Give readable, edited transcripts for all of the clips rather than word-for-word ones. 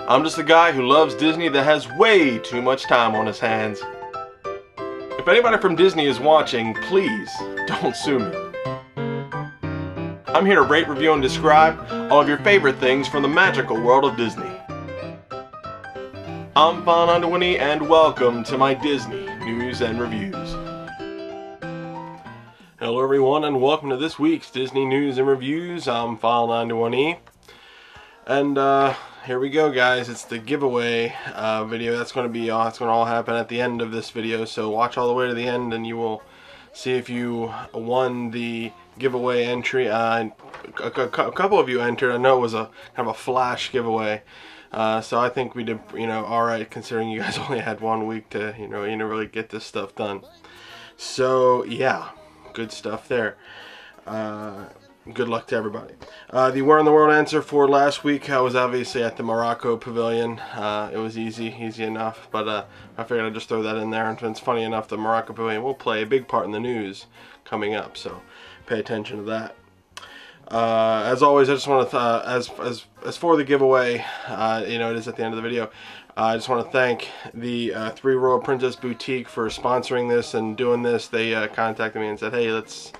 I'm just a guy who loves Disney that has way too much time on his hands. If anybody from Disney is watching, please don't sue me. I'm here to rate, review, and describe all of your favorite things from the magical world of Disney. I'm File91e and welcome to my Disney News and Reviews. Hello everyone and welcome to this week's Disney News and Reviews. I'm File91e. And here we go, guys. It's the giveaway video. That's going to all happen at the end of this video. So watch all the way to the end, and you will see if you won the giveaway entry. A couple of you entered. I know it was a kind of a flash giveaway. So I think we did, all right, considering you guys only had 1 week to, really get this stuff done. So yeah, good stuff there. Good luck to everybody. The Where in the World answer for last week was obviously at the Morocco Pavilion. It was easy enough, but I figured I'd just throw that in there. And it's funny enough, the Morocco Pavilion will play a big part in the news coming up, so pay attention to that. As always, I just want to, as for the giveaway, it is at the end of the video. I just want to thank the Three Royal Princess Boutique for sponsoring this and doing this. They contacted me and said, hey, let's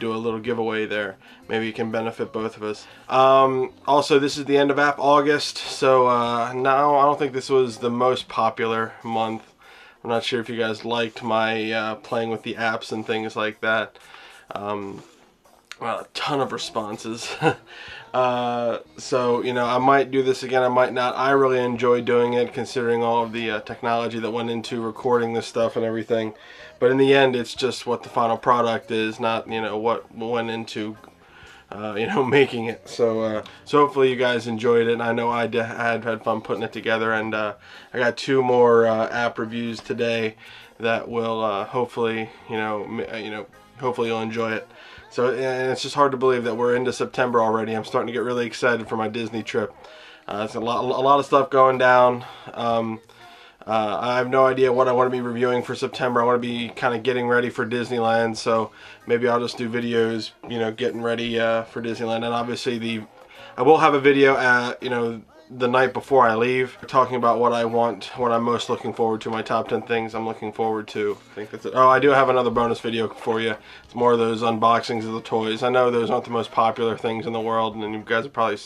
do a little giveaway there. Maybe it can benefit both of us. Also, this is the end of App August, so now I don't think this was the most popular month. I'm not sure if you guys liked my playing with the apps and things like that. Well, a ton of responses. So, I might do this again, I might not. I really enjoy doing it, considering all of the technology that went into recording this stuff and everything. But in the end, it's just what the final product is, not, what went into, making it. So hopefully you guys enjoyed it. And I know I had fun putting it together. And I got 2 more app reviews today that will hopefully, hopefully you'll enjoy it. So, and it's just hard to believe that we're into September already. I'm starting to get really excited for my Disney trip. It's a lot of stuff going down. I have no idea what I want to be reviewing for September. I want to be kind of getting ready for Disneyland, so maybe I'll just do videos, getting ready for Disneyland. And obviously I will have a video at, the night before I leave, talking about what I'm most looking forward to, my top 10 things I'm looking forward to. I think that's it. Oh, I do have another bonus video for you. It's more of those unboxings of the toys. I know those aren't the most popular things in the world, and you guys are probably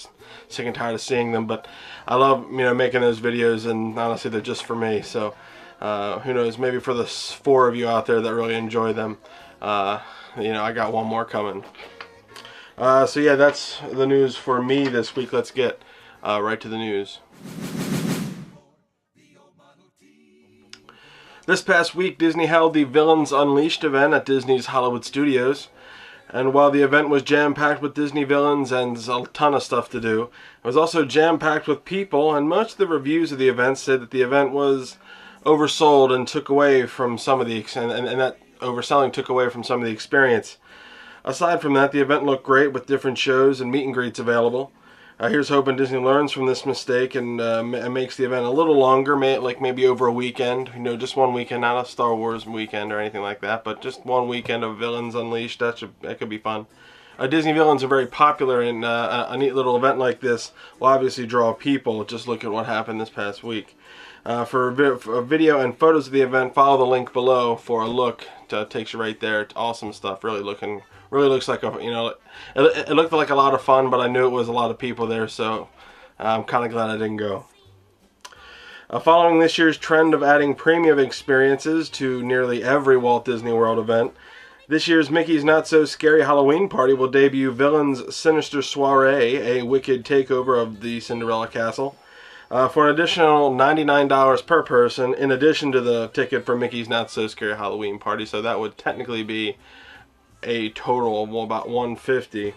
sick and tired of seeing them, but I love, making those videos, and honestly, they're just for me. So, who knows, maybe for the 4 of you out there that really enjoy them, I got 1 more coming. So yeah, that's the news for me this week. Let's get right to the news. This past week, Disney held the Villains Unleashed event at Disney's Hollywood Studios. And while the event was jam-packed with Disney villains and a ton of stuff to do, it was also jam-packed with people, and most of the reviews of the event said that the event was oversold and took away from some of the, and that overselling took away from some of the experience. Aside from that, the event looked great with different shows and meet and greets available. Here's hoping Disney learns from this mistake and makes the event a little longer, like maybe over a weekend. Just 1 weekend, not a Star Wars weekend or anything like that, but just 1 weekend of Villains Unleashed. That could be fun. Disney villains are very popular, and a neat little event like this will obviously draw people. Just look at what happened this past week. For a video and photos of the event, follow the link below for a look. It takes you right there. It's awesome stuff. Really looks like it looked like a lot of fun, but I knew it was a lot of people there, so I'm kind of glad I didn't go. Following this year's trend of adding premium experiences to nearly every Walt Disney World event, this year's Mickey's Not So Scary Halloween Party will debut Villains Sinister Soiree, a wicked takeover of the Cinderella Castle, for an additional $99 per person, in addition to the ticket for Mickey's Not So Scary Halloween Party. So that would technically be a total of about $150.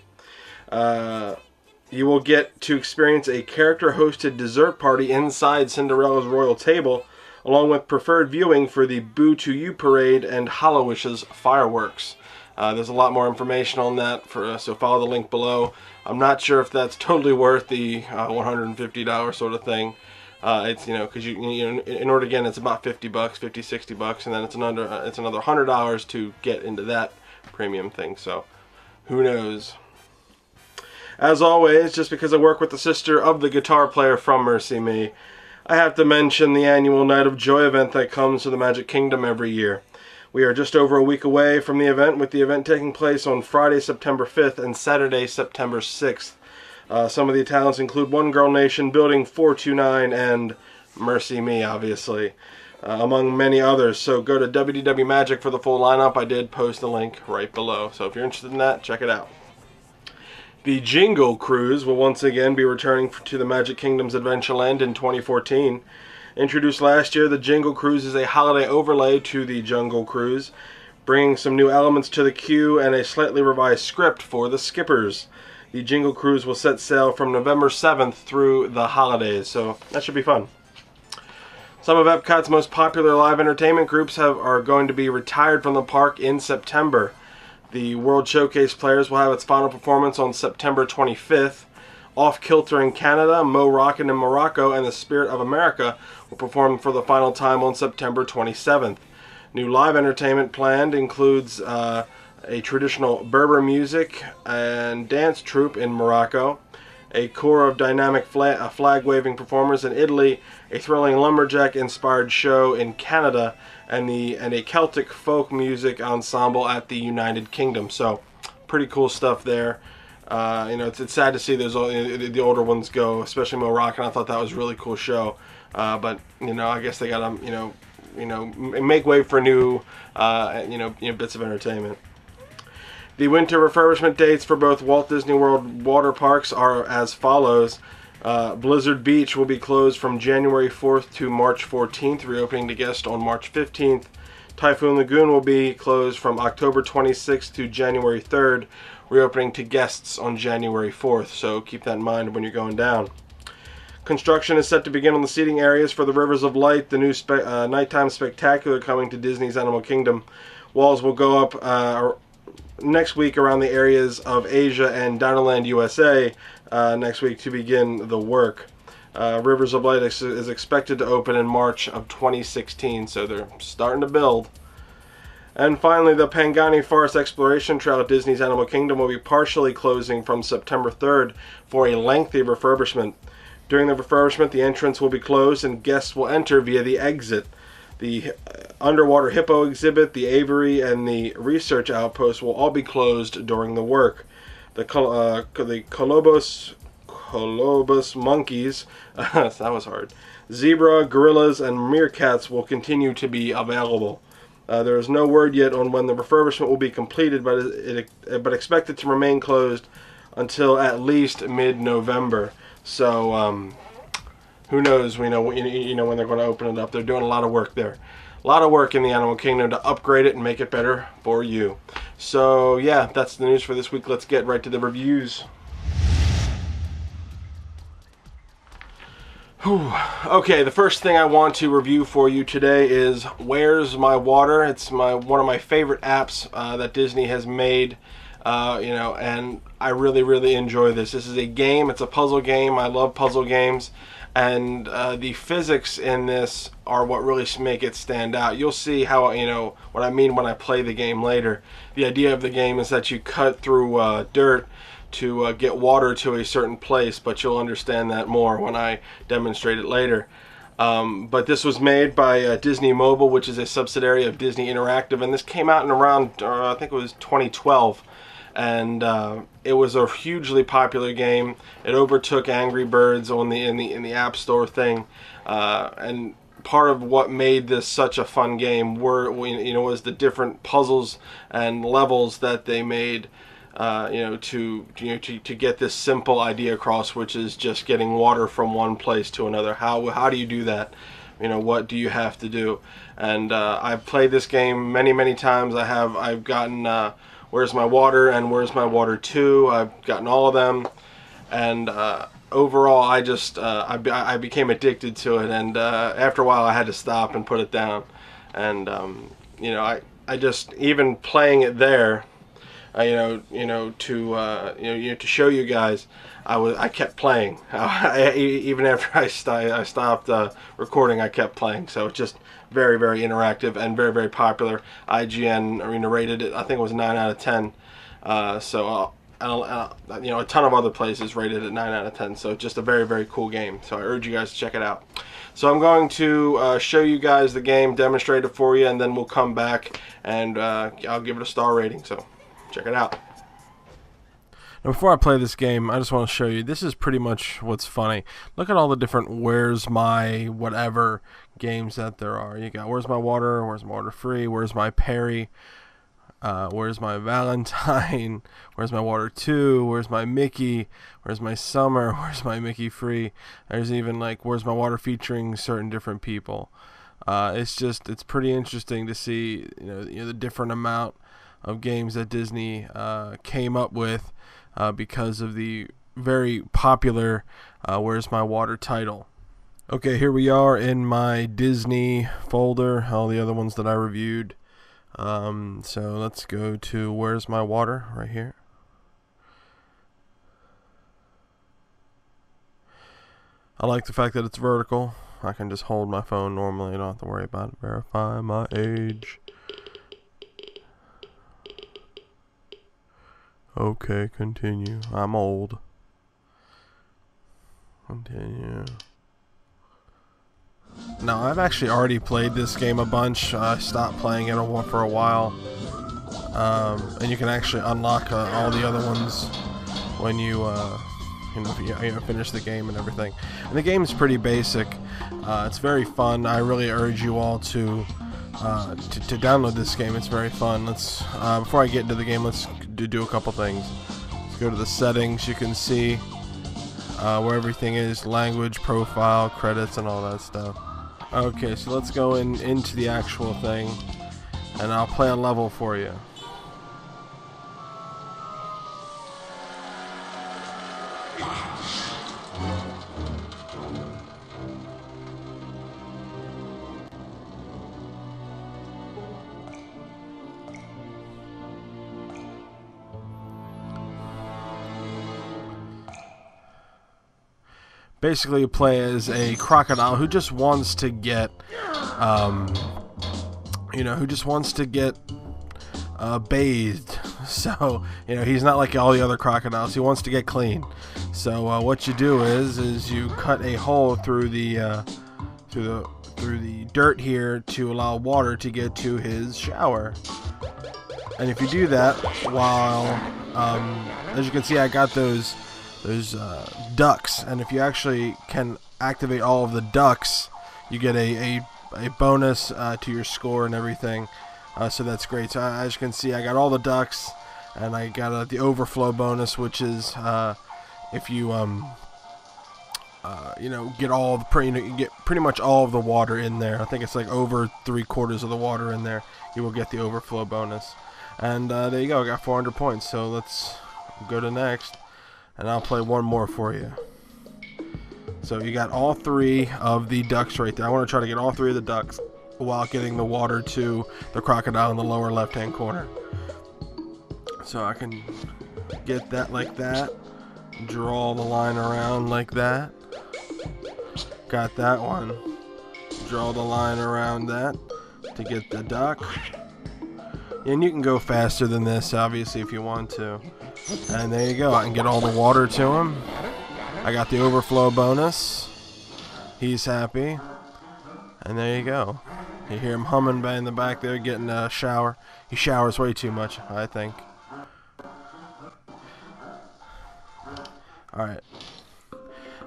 You will get to experience a character-hosted dessert party inside Cinderella's royal table, along with preferred viewing for the Boo to You parade and Hallowishes fireworks. There's a lot more information on that, so follow the link below. I'm not sure if that's totally worth the $150 sort of thing. It's, because in order, again, it's about $50, $50, $60, and then it's another $100 to get into that premium thing. So who knows? As always, just because I work with the sister of the guitar player from Mercy Me, I have to mention the annual Night of Joy event that comes to the Magic Kingdom every year. We are just over a week away from the event, with the event taking place on Friday, September 5th and Saturday, September 6th. Some of the talents include One Girl Nation, Building 429, and Mercy Me, obviously, among many others. So go to WDW Magic for the full lineup. I did post a link right below, so if you're interested in that, check it out. The Jingle Cruise will once again be returning to the Magic Kingdom's Adventureland in 2014. Introduced last year, the Jingle Cruise is a holiday overlay to the Jungle Cruise, bringing some new elements to the queue and a slightly revised script for the skippers. The Jingle Cruise will set sail from November 7th through the holidays, so that should be fun. Some of Epcot's most popular live entertainment groups are going to be retired from the park in September. The World Showcase Players will have its final performance on September 25th. Off Kilter in Canada, Mo Rockin' in Morocco, and the Spirit of America will perform for the final time on September 27th. New live entertainment planned includes a traditional Berber music and dance troupe in Morocco, a corps of dynamic flag-waving performers in Italy, a thrilling lumberjack-inspired show in Canada, and a Celtic folk music ensemble at the United Kingdom. So, pretty cool stuff there. It's sad to see the older ones go, especially Mo Rockin'. I thought that was a really cool show, but I guess they gotta make way for new bits of entertainment. The winter refurbishment dates for both Walt Disney World water parks are as follows. Blizzard Beach will be closed from January 4th to March 14th, reopening to guests on March 15th. Typhoon Lagoon will be closed from October 26th to January 3rd, reopening to guests on January 4th, so keep that in mind when you're going down. Construction is set to begin on the seating areas for the Rivers of Light, the new nighttime spectacular coming to Disney's Animal Kingdom. Walls will go up next week around the areas of Asia and Dinoland USA next week to begin the work. Rivers of Light is expected to open in March of 2016, so they're starting to build. And finally, the Pangani Forest Exploration Trail at Disney's Animal Kingdom will be partially closing from September 3rd for a lengthy refurbishment. During the refurbishment, the entrance will be closed and guests will enter via the exit. The underwater hippo exhibit, the aviary, and the research outpost will all be closed during the work. The colobus monkeys, that was hard, zebra, gorillas, and meerkats will continue to be available. There is no word yet on when the refurbishment will be completed, but expected to remain closed until at least mid-November. So who knows? We know when they're going to open it up. They're doing a lot of work there. A lot of work in the Animal Kingdom to upgrade it and make it better for you. So yeah, that's the news for this week. Let's get right to the reviews. Okay, the first thing I want to review for you today is Where's My Water. It's one of my favorite apps that Disney has made, and I really enjoy this. This is a game. It's a puzzle game. I love puzzle games, and the physics in this are what really make it stand out. You'll see how what I mean when I play the game later. The idea of the game is that you cut through dirt to get water to a certain place, but you'll understand that more when I demonstrate it later. But this was made by Disney Mobile, which is a subsidiary of Disney Interactive, and this came out in around I think it was 2012, and it was a hugely popular game. It overtook Angry Birds in the App Store thing, and part of what made this such a fun game was the different puzzles and levels that they made. To get this simple idea across, which is just getting water from one place to another. How do you do that? What do you have to do? And I've played this game many times. I've gotten Where's My Water and Where's My Water 2. I've gotten all of them, and overall I became addicted to it, and after a while I had to stop and put it down. And I just, even playing it there, to show you guys, I kept playing. Even after I stopped recording, I kept playing. So it's just very interactive and very popular. IGN rated it, I think it was 9 out of 10. So you know, a ton of other places rated it 9 out of 10. So just a very, very cool game. So I urge you guys to check it out. So I'm going to show you guys the game, demonstrate it for you, and then we'll come back and I'll give it a star rating. So check it out. Now, before I play this game, I just want to show you, this is pretty much what's funny. Look at all the different where's my whatever games that there are. You got where's my water, where's my water free, where's my Perry, where's my Valentine, where's my water 2, where's my Mickey, where's my summer, where's my Mickey free. There's even like where's my water featuring certain different people. It's pretty interesting to see, you know, the different amount of games that Disney came up with because of the very popular Where's My Water title. Okay, here we are in my Disney folder, all the other ones that I reviewed. So let's go to Where's My Water right here. I like the fact that it's vertical. I can just hold my phone normally. I don't have to worry about it. Verify my age. Okay, continue. I'm old. Continue. Now, I've actually already played this game a bunch. I stopped playing it for a while. And you can actually unlock all the other ones when you finish the game and everything. And the game is pretty basic. It's very fun. I really urge you all to download this game. It's very fun. Let's before I get into the game, let's do a couple things. Let's go to the settings. You can see where everything is: language, profile, credits, and all that stuff. Okay, so let's go into the actual thing, and I'll play a level for you. Basically, you play as a crocodile who just wants to get, bathed. So, he's not like all the other crocodiles. He wants to get clean. So, what you do is you cut a hole through the dirt here to allow water to get to his shower. And if you do that, while, as you can see, I got those ducks, and if you actually can activate all of the ducks, you get a bonus to your score and everything. So that's great. So as you can see, I got all the ducks, and I got the overflow bonus, which is if you get you get pretty much all of the water in there. I think it's like over 3/4 of the water in there. You will get the overflow bonus, and there you go. I got 400 points. So let's go to next. And I'll play one more for you. So you got all 3 of the ducks right there. I want to try to get all 3 of the ducks while getting the water to the crocodile in the lower left-hand corner. So I can get that like that. Draw the line around like that. Got that one. Draw the line around that to get the duck. And you can go faster than this, obviously, if you want to. And there you go. I can get all the water to him. I got the overflow bonus. He's happy. And there you go. You hear him humming back in the back there, getting a shower. He showers way too much, I think. Alright.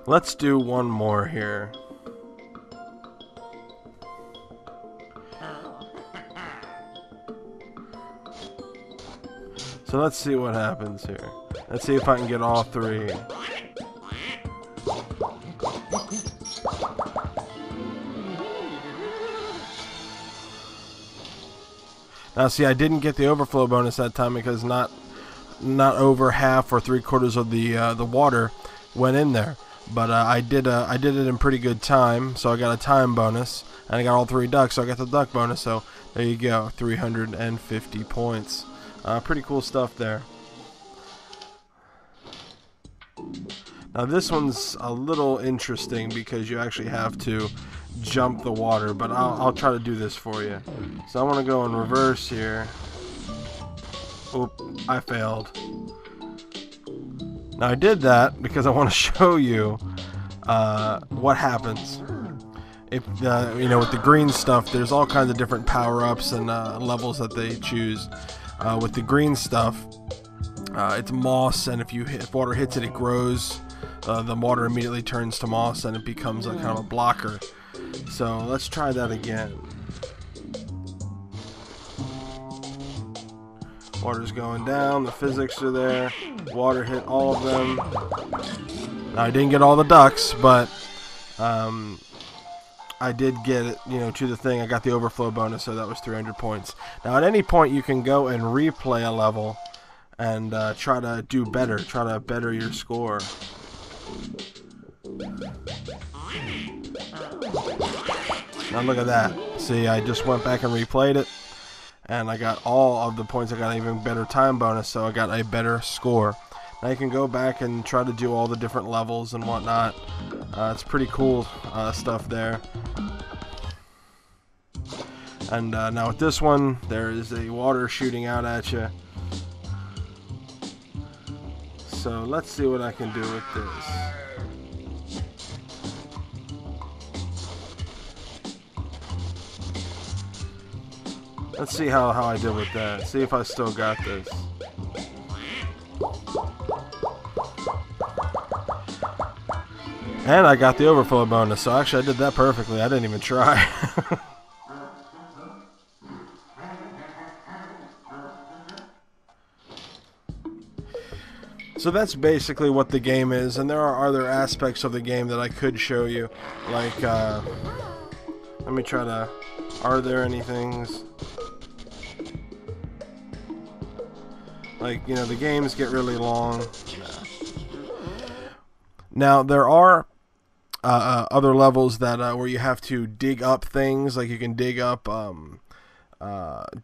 Let's do one more here. So let's see what happens here. Let's see if I can get all 3. Now see, I didn't get the overflow bonus that time because not over half or 3/4 of the water went in there. But I did it in pretty good time, so I got a time bonus, and I got all 3 ducks, so I got the duck bonus. So there you go, 350 points. Pretty cool stuff there. Now this one's a little interesting because you actually have to jump the water, but I'll try to do this for you. So I want to go in reverse here. Oop, I failed. Now I did that because I want to show you what happens. If with the green stuff, there's all kinds of different power-ups and levels that they choose. With the green stuff, it's moss, and if water hits it, it grows. The water immediately turns to moss, and it becomes a kind of a blocker. So let's try that again. Water's going down, the physics are there. Water hit all of them. Now I didn't get all the ducks, but I did get it, to the thing. I got the overflow bonus, so that was 300 points. Now at any point you can go and replay a level and try to do better, try to better your score. Now look at that. See, I just went back and replayed it, and I got all of the points. I got an even better time bonus, so I got a better score. Now you can go back and try to do all the different levels and whatnot. It's pretty cool stuff there. And now with this one, there is a water shooting out at you. So let's see what I can do with this. Let's see how I did with that. See if I still got this. And I got the overflow bonus, so actually I did that perfectly. I didn't even try. So that's basically what the game is, and there are other aspects of the game that I could show you. Like, let me try to... Are there any things? Like, the games get really long. Now, there are other levels that where you have to dig up things. Like, you can dig up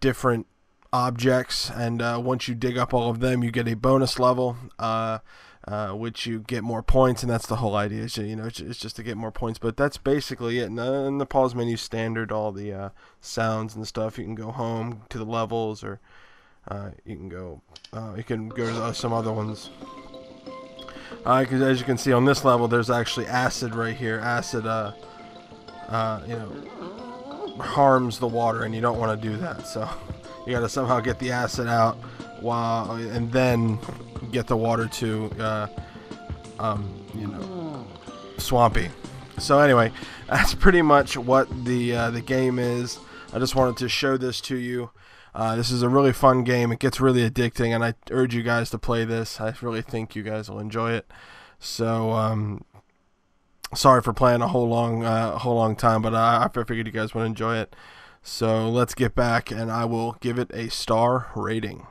different objects, and once you dig up all of them, you get a bonus level, which you get more points, and that's the whole idea. It's just to get more points. But that's basically it. And the pause menu standard, all the sounds and stuff. You can go home to the levels, or you can go to some other ones. Because as you can see on this level, there's actually acid right here. Acid, harms the water, and you don't want to do that. So you got to somehow get the acid out and then get the water to, swampy. So anyway, that's pretty much what the game is. I just wanted to show this to you. This is a really fun game. It gets really addicting, and I urge you guys to play this. I really think you guys will enjoy it. So, sorry for playing a whole long time, but I figured you guys would enjoy it. So let's get back, and I will give it a star rating.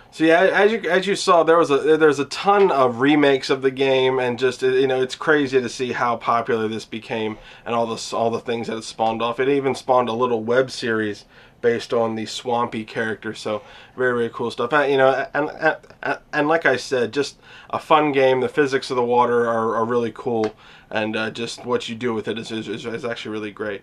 So yeah, as you saw, there's a ton of remakes of the game, and just it's crazy to see how popular this became, and all the things that it spawned off. It even spawned a little web series based on the Swampy character. So very, very cool stuff. And like I said, just a fun game. The physics of the water are really cool, and just what you do with it is actually really great.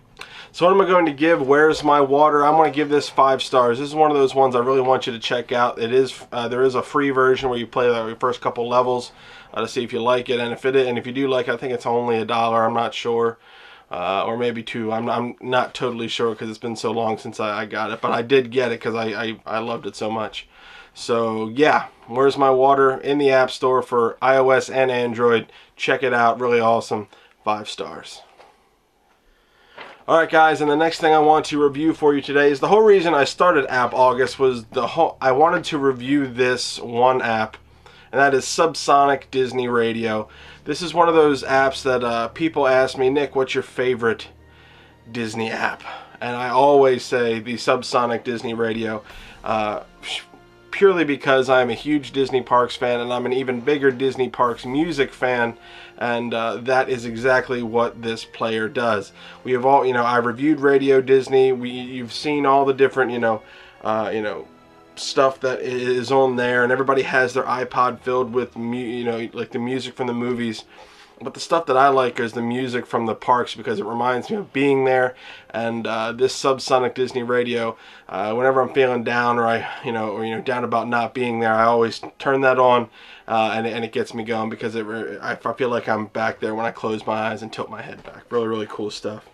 So what am I going to give Where's My Water? I'm going to give this 5 stars. This is one of those ones I really want you to check out. There is a free version where you play the first couple levels to see if you like it, and if you do like it, I think it's only $1. I'm not sure. Or maybe $2. I'm not totally sure because it's been so long since I got it, but I did get it because I loved it so much. So yeah, Where's My Water in the App Store for iOS and Android. Check it out, really awesome. 5 stars. Alright guys, and the next thing I want to review for you today is the whole reason I started App August was I wanted to review this one app, and that is Subsonic Disney Radio. This is one of those apps that people ask me, Nick, what's your favorite Disney app? And I always say the Subsonic Disney Radio, purely because I'm a huge Disney Parks fan, and I'm an even bigger Disney Parks music fan, and that is exactly what this player does. We have all, I reviewed Radio Disney. You've seen all the different, stuff that is on there, and everybody has their iPod filled with like the music from the movies. But the stuff that I like is the music from the parks because it reminds me of being there. And this Subsonic Disney Radio, whenever I'm feeling down or down about not being there, I always turn that on, and it gets me going because I feel like I'm back there when I close my eyes and tilt my head back. Really, really cool stuff.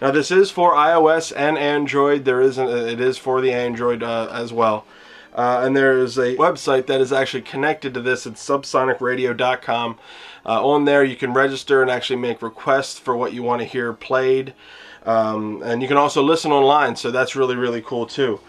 Now this is for iOS and Android. It is for the Android as well. And there's a website that is actually connected to this. It's subsonicradio.com. On there you can register and actually make requests for what you want to hear played. And you can also listen online, so that's really, really cool too.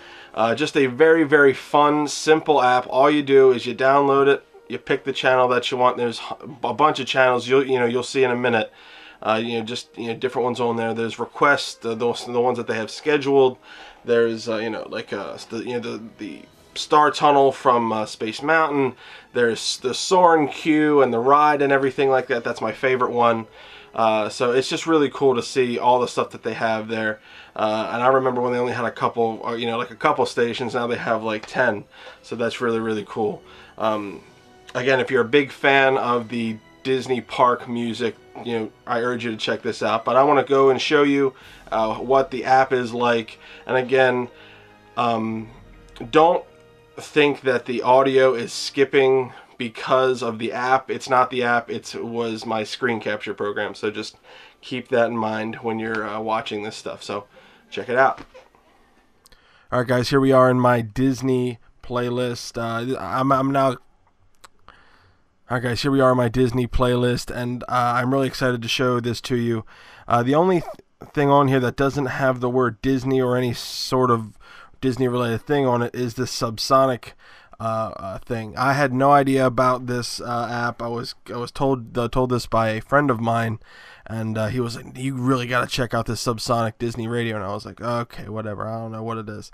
Just a very, very fun, simple app. All you do is you download it, you pick the channel that you want. There's a bunch of channels you'll see in a minute. Different ones on there. There's requests, the ones that they have scheduled. There's the Star Tunnel from Space Mountain. There's the Soarin' queue and the ride and everything like that. That's my favorite one. So it's just really cool to see all the stuff that they have there. And I remember when they only had a couple stations. Now they have like 10. So that's really, really cool. Again, if you're a big fan of the Disney park music, I urge you to check this out. But I want to go and show you what the app is like. And again, don't think that the audio is skipping because of the app. It's not the app, it was my screen capture program. So just keep that in mind when you're watching this stuff. So check it out. Alright guys, here we are in my Disney playlist. Alright guys, here we are in my Disney playlist, and I'm really excited to show this to you. The only thing on here that doesn't have the word Disney or any sort of Disney related thing on it is the Subsonic thing. I had no idea about this app. I was told this by a friend of mine, and he was like, "You really got to check out this Subsonic Disney Radio." And I was like, "Okay, whatever. I don't know what it is."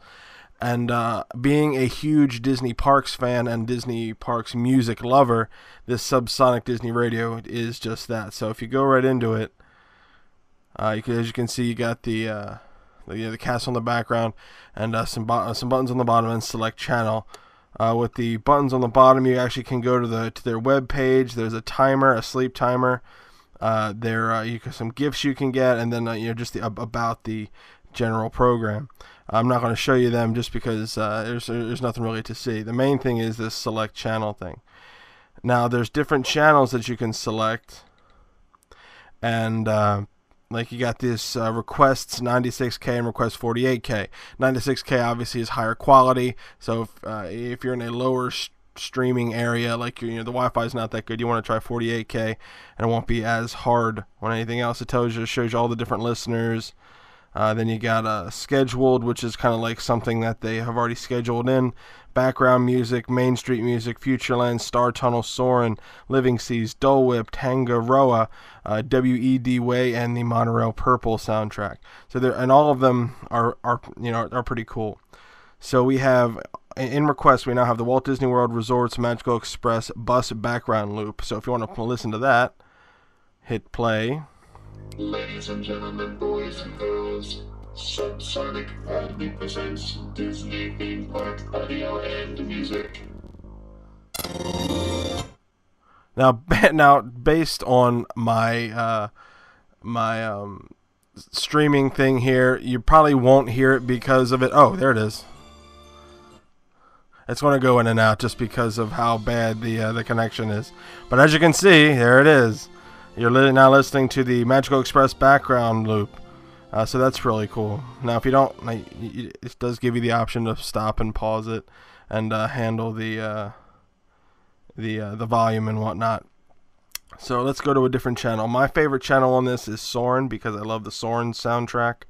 And being a huge Disney Parks fan and Disney Parks music lover, this Subsonic Disney Radio is just that. So if you go right into it, as you can see, you got the castle in the background, and some buttons on the bottom, and select channel. With the buttons on the bottom, you actually can go to their web page. There's a timer, a sleep timer. Some gifts you can get, and then just about the general program. I'm not going to show you them just because there's nothing really to see. The main thing is this select channel thing. Now there's different channels that you can select, and like you got this requests 96K and request 48K. 96K obviously is higher quality, so if you're in a lower streaming area, like the Wi-Fi is not that good, you want to try 48K, and it won't be as hard on anything else. It shows you all the different listeners. Then you got scheduled, which is kind of like something that they have already scheduled in. Background music, Main Street music, Futureland, Star Tunnel, Soarin', Living Seas, Dole Whip, Tangaroa, WED Way, and the Monorail Purple soundtrack. So and all of them are pretty cool. So we have in request, we now have the Walt Disney World Resorts Magical Express bus background loop. So if you want to listen to that, hit play. Ladies and gentlemen, boys and girls, Subsonic proudly presents Disney theme park audio and music. Now, based on my streaming thing here, you probably won't hear it because of it. Oh, there it is. It's going to go in and out just because of how bad the connection is. But as you can see, there it is. You're now listening to the Magical Express background loop, so that's really cool. Now, if you don't, it does give you the option to stop and pause it, and handle the volume and whatnot. So let's go to a different channel. My favorite channel on this is Soarin', because I love the Soarin' soundtrack.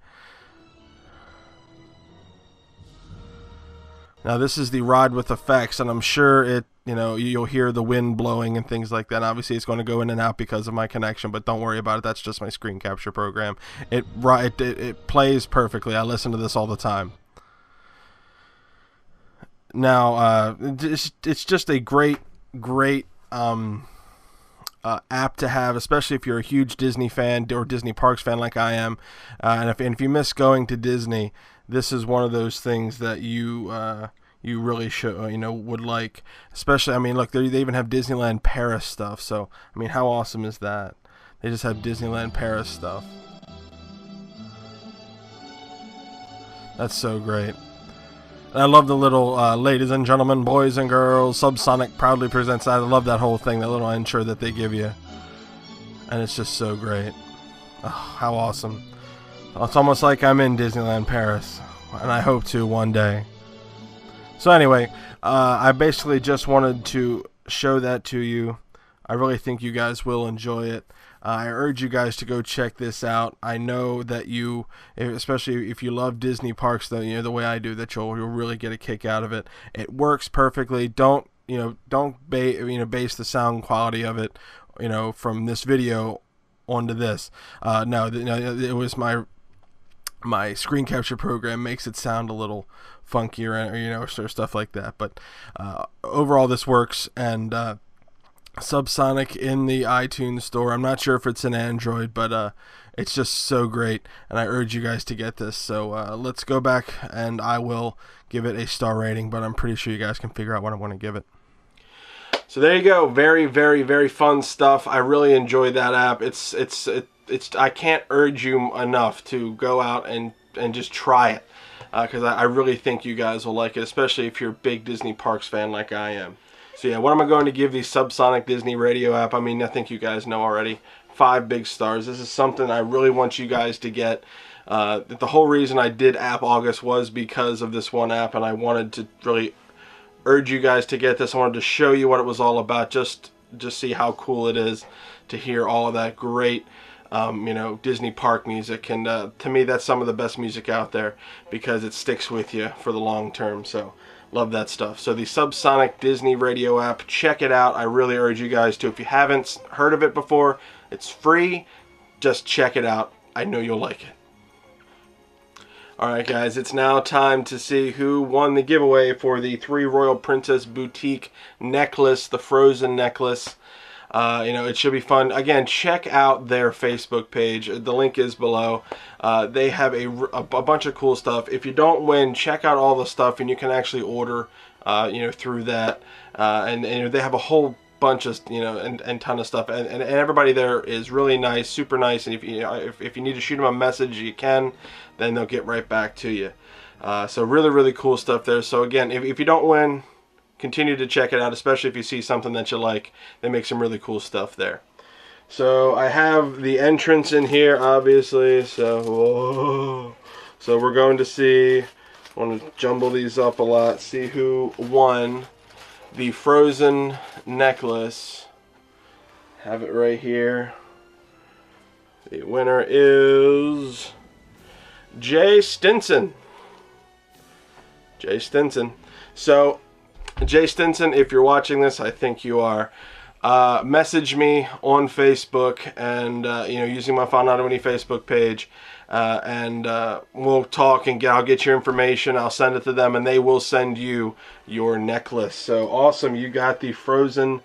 Now this is the ride with effects, and I'm sure you'll hear the wind blowing and things like that. Obviously, it's going to go in and out because of my connection, but don't worry about it. That's just my screen capture program. It plays perfectly. I listen to this all the time. Now, it's just a great app to have, especially if you're a huge Disney fan or Disney Parks fan like I am. And if you miss going to Disney, this is one of those things that you you really should, would like. Especially, I mean, look, they even have Disneyland Paris stuff. So, I mean, how awesome is that? They just have Disneyland Paris stuff. That's so great. And I love the little, ladies and gentlemen, boys and girls, Subsonic proudly presents that. I love that whole thing, that little intro that they give you. And it's just so great. Oh, how awesome. It's almost like I'm in Disneyland Paris. And I hope to one day. So anyway, I basically just wanted to show that to you. I really think you guys will enjoy it. I urge you guys to go check this out. I know that you, especially if you love Disney parks, the way I do, that you'll really get a kick out of it. It works perfectly. Don't base the sound quality of it, from this video onto this. No, it was my screen capture program makes it sound a little funkier, sort of stuff like that. But overall, this works, and Subsonic in the iTunes store. I'm not sure if it's an Android, but it's just so great, and I urge you guys to get this. So let's go back, and I will give it a star rating, but I'm pretty sure you guys can figure out what I want to give it. So there you go. Very, very, very fun stuff. I really enjoyed that app. It's I can't urge you enough to go out and just try it, because I really think you guys will like it, especially if you're a big Disney Parks fan like I am. So yeah, what am I going to give the Subsonic Disney Radio app? I mean, I think you guys know already. 5 big stars. This is something I really want you guys to get. The whole reason I did App August was because of this one app, and I wanted to really urge you guys to get this. I wanted to show you what it was all about, just see how cool it is to hear all of that great Disney park music. And to me, that's some of the best music out there, because it sticks with you for the long term. So love that stuff. So the Subsonic Disney Radio app, check it out. I really urge you guys to. If you haven't heard of it before, it's free. Just check it out. I know you'll like it. Alright guys, it's now time to see who won the giveaway for the 3 Royal Princess Boutique necklace, the Frozen necklace. It should be fun. Again, check out their Facebook page. The link is below. They have a bunch of cool stuff. If you don't win, check out all the stuff, and you can actually order, through that. And they have a whole bunch of, and ton of stuff. And everybody there is really nice, super nice. And if you need to shoot them a message, you can. Then they'll get right back to you. So really, really cool stuff there. So again, if you don't win, continue to check it out, especially if you see something that you like. They make some really cool stuff there. So I have the entrance in here, obviously. So we're going to see. I want to jumble these up a lot. See who won the Frozen necklace. Have it right here. The winner is Jay Stinson. Jay Stinson. So Jay Stinson, if you're watching this, I think you are, message me on Facebook, and using my File91e Facebook page, and we'll talk, and I'll get your information. I'll send it to them, and they will send you your necklace. So awesome! You got the Frozen,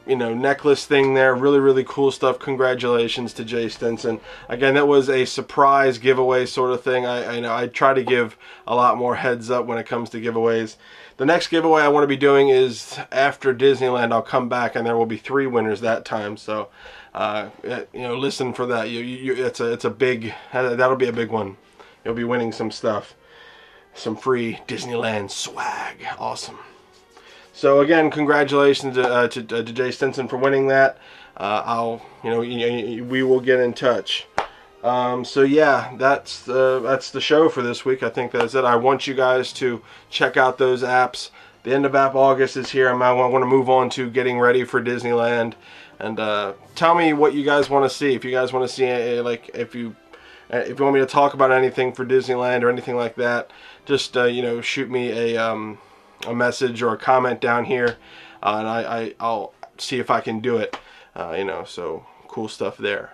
necklace thing there. Really, really cool stuff. Congratulations to Jay Stinson. Again, that was a surprise giveaway sort of thing. I try to give a lot more heads up when it comes to giveaways. The next giveaway I want to be doing is after Disneyland. I'll come back, and there will be 3 winners that time. So, listen for that. It's a big. That'll be a big one. You'll be winning some stuff, some free Disneyland swag. Awesome. So again, congratulations to Jay Stinson for winning that. We will get in touch. So yeah, that's the show for this week. I think that's it. I want you guys to check out those apps. The end of App August is here. I want to move on to getting ready for Disneyland. And tell me what you guys want to see. If you guys want to see, if you want me to talk about anything for Disneyland or anything like that, just shoot me a message or a comment down here, and I'll see if I can do it. So cool stuff there.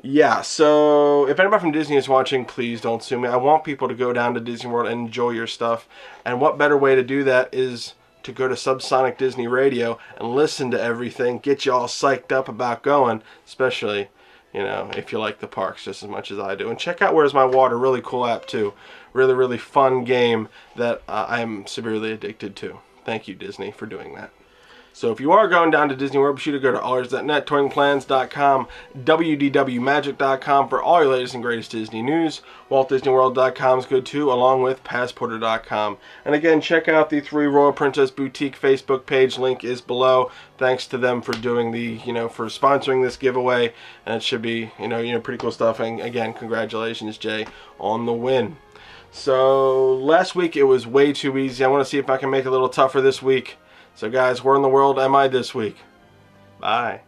Yeah, so if anybody from Disney is watching, please don't sue me. I want people to go down to Disney World and enjoy your stuff. And what better way to do that is to go to Subsonic Disney Radio and listen to everything, get you all psyched up about going, especially you know, if you like the parks just as much as I do. And check out Where's My Water, really cool app too. Really, really fun game that I'm severely addicted to. Thank you, Disney, for doing that. So if you are going down to Disney World, be sure to go to allers.net, touringplans.com, wdwmagic.com for all your latest and greatest Disney news. WaltDisneyWorld.com is good too, along with Passporter.com. And again, check out the 3 Royal Princess Boutique Facebook page. Link is below. Thanks to them for doing the, for sponsoring this giveaway. And it should be, pretty cool stuff. And again, congratulations, Jay, on the win. So last week it was way too easy. I want to see if I can make it a little tougher this week. So guys, where in the world am I this week? Bye.